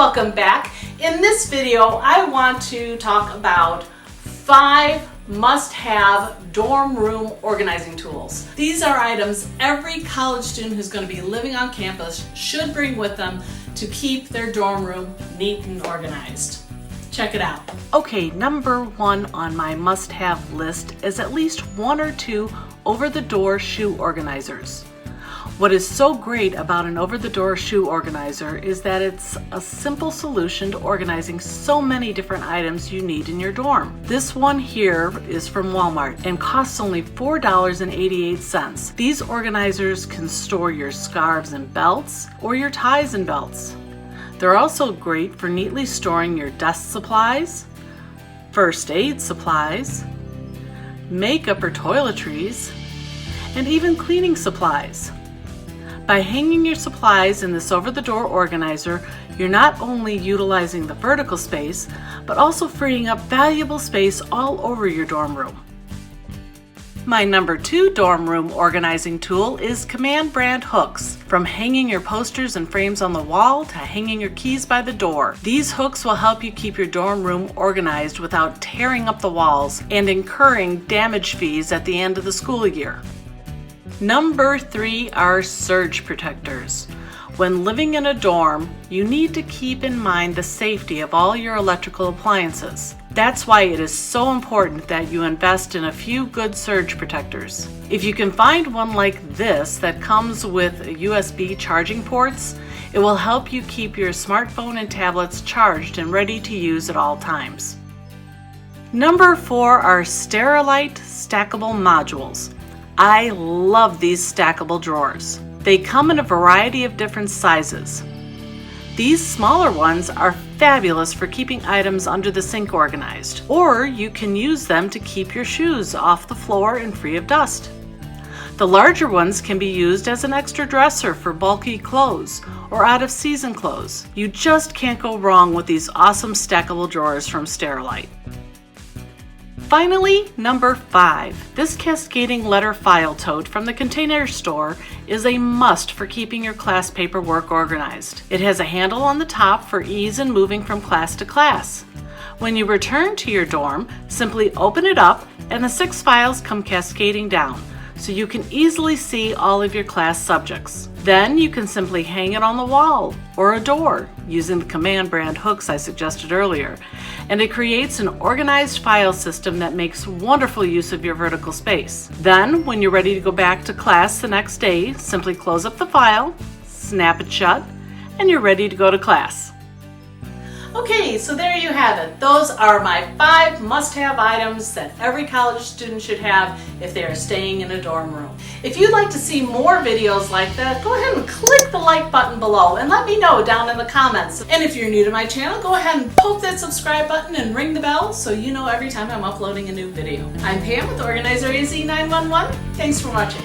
welcome back. In this video, I want to talk about 5 must-have dorm room organizing tools. These are items every college student who's going to be living on campus should bring with them to keep their dorm room neat and organized. Check it out. Okay, number 1 on my must-have list is at least 1 or 2 over-the-door shoe organizers. What is so great about an over-the-door shoe organizer is that it's a simple solution to organizing so many different items you need in your dorm. This one here is from Walmart and costs only $4.88. These organizers can store your scarves and belts or your ties and belts. They're also great for neatly storing your desk supplies, first aid supplies, makeup or toiletries, and even cleaning supplies. By hanging your supplies in this over-the-door organizer, you're not only utilizing the vertical space, but also freeing up valuable space all over your dorm room. My number 2 dorm room organizing tool is Brandt hooks. From hanging your posters and frames on the wall to hanging your keys by the door, these hooks will help you keep your dorm room organized without tearing up the walls and incurring damage fees at the end of the school year. Number 3 are surge protectors. When living in a dorm, you need to keep in mind the safety of all your electrical appliances. That's why it is so important that you invest in a few good surge protectors. If you can find one like this that comes with USB charging ports, it will help you keep your smartphone and tablets charged and ready to use at all times. Number 4 are Sterilite stackable modules. I love these stackable drawers. They come in a variety of different sizes. These smaller ones are fabulous for keeping items under the sink organized, or you can use them to keep your shoes off the floor and free of dust. The larger ones can be used as an extra dresser for bulky clothes or out-of-season clothes. You just can't go wrong with these awesome stackable drawers from Sterilite. Finally, number 5. This cascading letter file tote from the Container Store is a must for keeping your class paperwork organized. It has a handle on the top for ease in moving from class to class. When you return to your dorm, simply open it up and the 6 files come cascading down, so you can easily see all of your class subjects. Then you can simply hang it on the wall or a door using the Brandt hooks I suggested earlier, and it creates an organized file system that makes wonderful use of your vertical space. Then, when you're ready to go back to class the next day, simply close up the file, snap it shut, and you're ready to go to class. Okay, so there you have it. Those are my 5 must-have items that every college student should have if they are staying in a dorm room. If you'd like to see more videos like that, go ahead and click the like button below and let me know down in the comments. And if you're new to my channel, go ahead and poke that subscribe button and ring the bell so you know every time I'm uploading a new video. I'm Pam with Organizer AZ911. Thanks for watching.